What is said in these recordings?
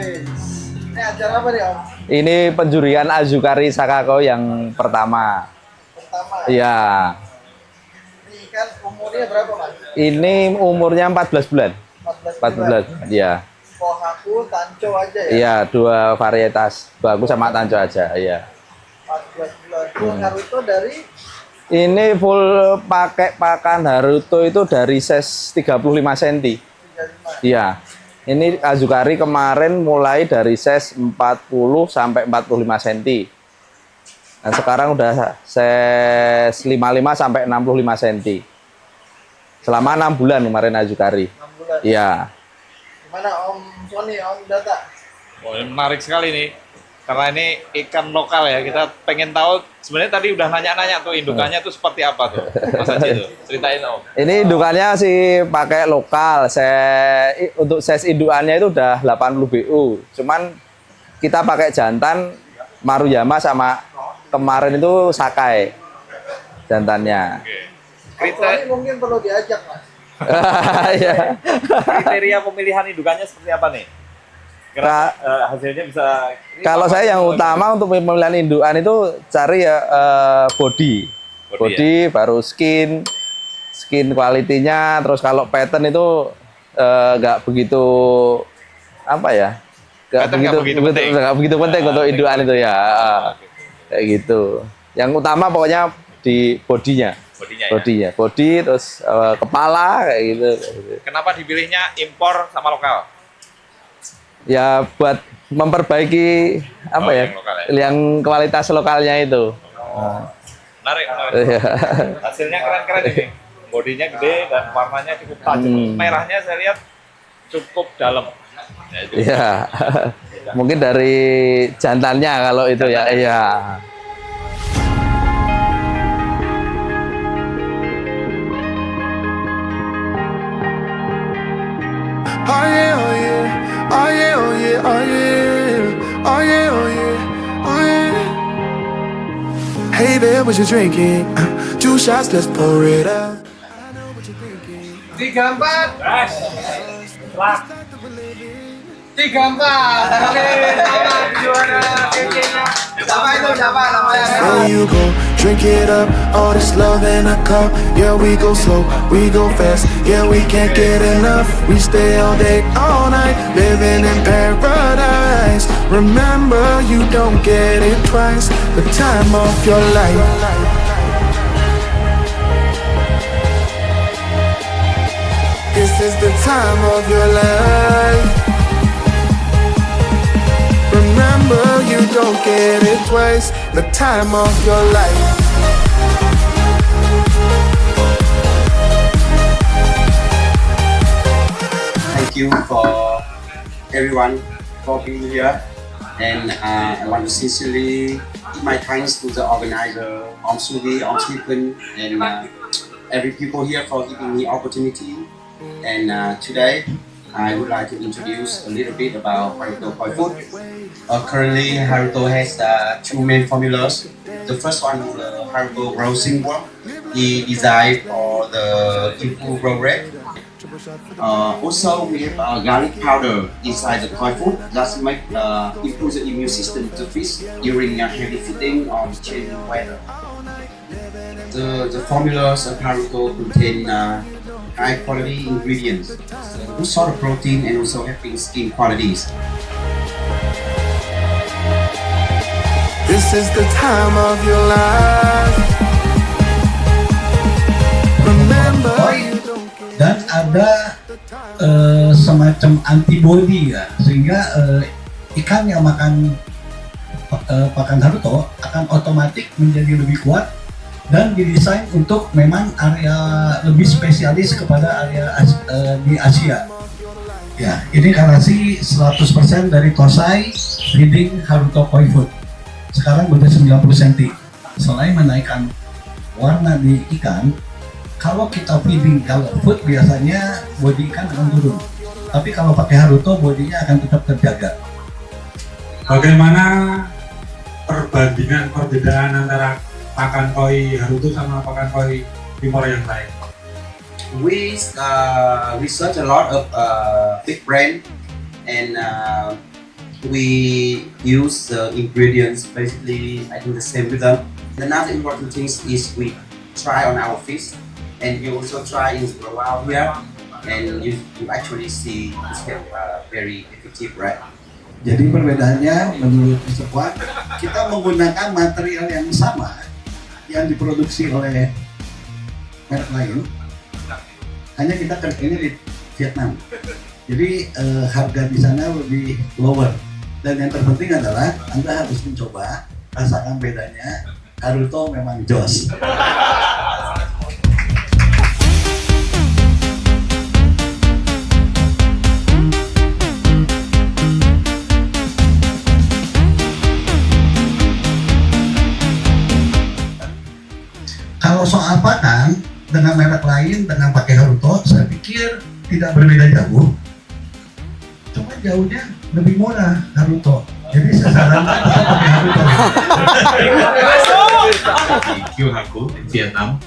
Ini acara apa nih Om? Ini penjurian Azukari Sakako yang pertama. Pertama. Iya. Ini ikan umurnya berapa Mas? Ini umurnya 14 bulan. 14 bulan. Iya. Kohaku, Tanco aja ya? Iya, dua varietas. Bagus sama Tanco aja, iya. 14 bulan. Full Haruto dari Ini full pakai pakan Haruto itu dari size 35 cm. 35. Iya. Ini Azukari kemarin mulai dari size 40 sampai 45 cm. Dan sekarang udah size 55 sampai 65 cm. Selama 6 bulan kemarin Azukari. 6 bulan. Iya. Gimana Om Sony, Om Data? Oh, ini menarik sekali nih. Karena ini ikan lokal ya. Kita pengen tahu, sebenarnya tadi udah nanya-nanya tuh indukannya tuh seperti apa tuh. Mas Haji tuh, ceritain Om. Ini indukannya sih pakai lokal. Untuk size indukannya itu udah 80 BU. Cuman kita pakai jantan Maruyama sama kemarin itu Sakai jantannya. Oke. Om Sony mungkin perlu diajak Mas. Iya. Kriteria pemilihan indukannya seperti apa nih? Karena hasilnya bisa. Kalau saya yang utama untuk pemilihan indukan itu cari ya body, Body, baru skin kualitinya, terus kalau pattern itu nggak begitu apa ya, Pattern nggak begitu penting. untuk indukan itu ya, kayak gitu. Yang utama pokoknya di bodinya, body terus kepala kayak gitu. Kenapa dipilihnya impor sama lokal? Ya buat memperbaiki apa ya, yang lokal ya? yang kualitas lokalnya itu. Menarik. Iya. Hasilnya keren-keren ini. Bodinya gede dan warnanya cukup tajam. Merahnya saya lihat cukup dalam. Ya, itu. Iya. Mungkin dari jantannya kalau itu ya. Iya. Oh yeah, oh yeah, oh yeah, oh yeah, oh yeah, oh yeah, oh yeah, oh yeah. Hey there, what you drinking? 2 shots, let's pour it out. I know what you're thinking. 34. Guys, setelah 34. Oke, selamat juara kekenya. Siapa itu? Siapa namanya? There you go, drink it up, all this love in a cup. Yeah, we go slow, we go fast. Yeah, we can't get enough. We stay all day, all night, living in paradise. Remember, you don't get it twice. The time of your life. This is the time of your life. Remember, you don't get it twice. The time of your life. Thank you for everyone for being here, and I want to sincerely give my thanks to the organizer, Om Sugi, Om Stephen, and every people here for giving me opportunity. And today, I would like to introduce a little bit about Haruto Koi Food. Currently, Haruto has 2 main formulas. The first one is the Haruto Roasting Work. He designed for the improved raw rate. Also, we have garlic powder inside the koi food that make improve the immune system to fish during heavy feeding or changing weather. The formulas of Haruto contain high quality ingredients, good sort of protein, and also having skin qualities. This is the time of your life. Remember, you don't get Dan ada semacam antibody ya, sehingga ikan yang makan pakan Haruto akan otomatis menjadi lebih kuat dan didesain untuk memang area lebih spesialis kepada area di Asia. Ya, ini karasi 100% dari Tosai feeding Haruto Koi Food. Sekarang udah 90 cm. Selain menaikkan warna di ikan, kalau kita feeding kalau food biasanya body ikan akan turun. Tapi kalau pakai Haruto bodinya akan tetap terjaga. Bagaimana perbedaan antara pakan koi Haruto sama pakan koi Timor yang lain? We research a lot of big brand and we use the ingredients basically I think the same with them. Another important thing is we try on our fish, and you also try in the wild here, and you actually see it's very effective, right? Jadi perbedaannya menurut Mr. Kwak, kita menggunakan material yang sama yang diproduksi oleh merek lain, hanya kita kerjanya di Vietnam. Jadi harga di sana lebih lower. Dan yang terpenting adalah Anda harus mencoba, rasakan bedanya. Haruto memang jos. Kalau soal pakan dengan merek lain dengan pakai Haruto, saya pikir tidak berbeda jauh. Cuma jauhnya lebih murah Haruto. Jadi saya sarankan kita pakai Haruto. Di Kyohaku, di Vietnam.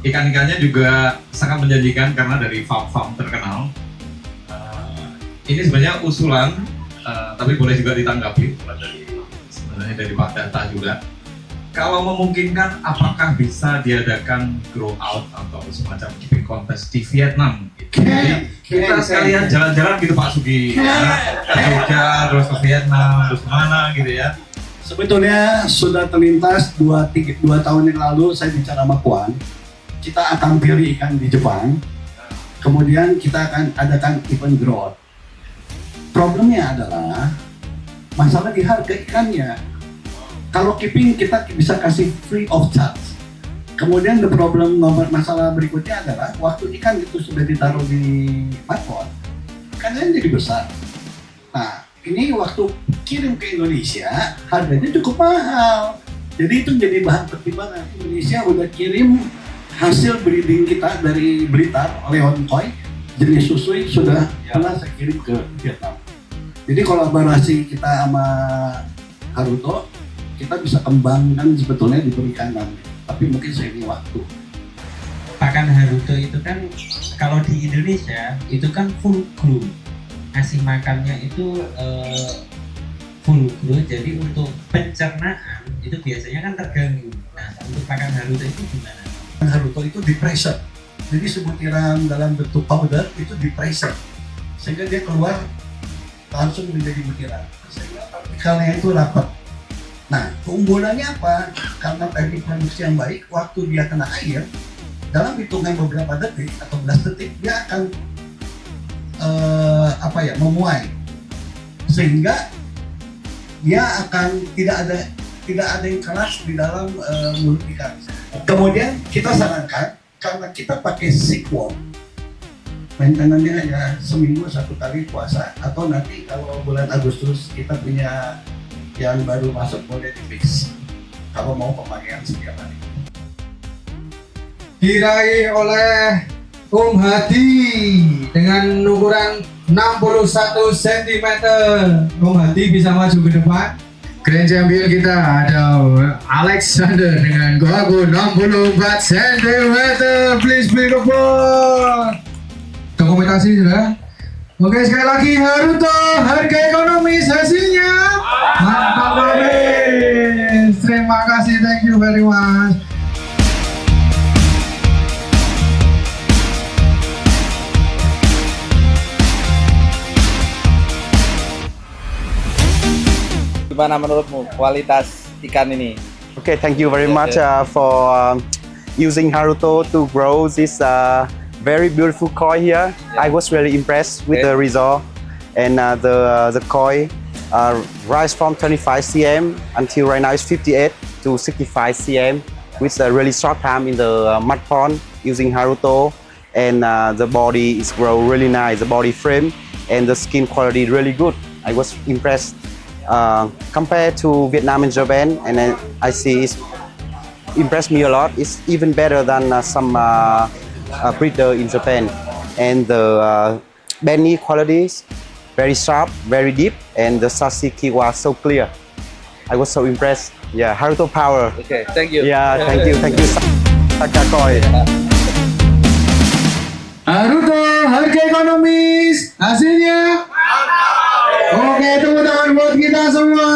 Ikan-ikannya juga sangat menjanjikan karena dari farm-farm terkenal. Ini sebenarnya usulan, tapi boleh juga ditanggapi sebenarnya dari Pak Data juga. Kalau memungkinkan, apakah bisa diadakan grow out atau semacam keeping contest di Vietnam? Gitu. Jadi kita sekalian jalan-jalan gitu Pak Sugi, ya, ke Jogja, terus ke Vietnam, terus kemana gitu ya? Sebetulnya sudah terlintas 2 tahun yang lalu saya bicara sama Kwan. Kita akan pilih ikan di Jepang, kemudian kita akan adakan event grow out. Problemnya adalah masalah di harga ikannya. Kalau keeping kita bisa kasih free of charge. Kemudian masalah berikutnya adalah waktu ikan itu sudah ditaruh di market, ikannya jadi besar. Nah, ini waktu kirim ke Indonesia harganya cukup mahal. Jadi itu jadi bahan pertimbangan. Indonesia udah kirim hasil breeding kita dari Blitar, Leon Koi, jenis susui sudah pernah saya kirim ke Vietnam. Jadi kolaborasi kita sama Haruto, kita bisa kembangkan sebetulnya diberikan nanti, tapi mungkin seiring waktu. Pakan Haruto itu kan kalau di Indonesia itu kan full grow, ngasih makannya itu full grow, jadi untuk pencernaan itu biasanya kan terganggu. Nah, untuk pakan Haruto itu gimana? Haruto itu di pressure, jadi sebutiran dalam bentuk powder itu di pressure, sehingga dia keluar langsung menjadi butiran, sehingga partikelnya itu rapat. Nah, keunggulannya apa? Karena teknik produksi yang baik, waktu dia kena air, dalam hitungan beberapa detik atau belas detik, dia akan memuai, sehingga dia akan tidak ada yang keras di dalam mulut ikan. Kemudian kita sarankan, karena kita pakai silkworm, maintenance-nya hanya seminggu 1 kali puasa, atau nanti kalau bulan Agustus kita punya yang baru masuk boleh di mix kalau mau pemakaian setiap hari. Diraih oleh Hadi dengan ukuran 61 cm. Hadi bisa maju ke depan. Grand Champion kita ada Alexander dengan goagu 64 cm. Please bring the ball. Dokumentasi sudah. Oke, sekali lagi Haruto, harga ekonomis hasilnya mantap habis. Terima kasih, thank you very much. Gimana menurutmu kualitas ikan ini? Okay, thank you very much for using Haruto to grow this very beautiful koi here. I was really impressed with the result, and the koi rise from 25 cm until right now is 58 to 65 cm with a really short time in the mud pond using Haruto, and the body is grow really nice, the body frame and the skin quality really good. I was impressed compared to Vietnam and Japan, and then I see it's impressed me a lot. It's even better than some breeder in Japan, and the benny qualities very sharp, very deep, and the sashiki was so clear. I was so impressed. Yeah, Haruto power. Okay, thank you. Yeah, thank you, Sakakoi. Haruto, harga ekonomis hasilnya semua.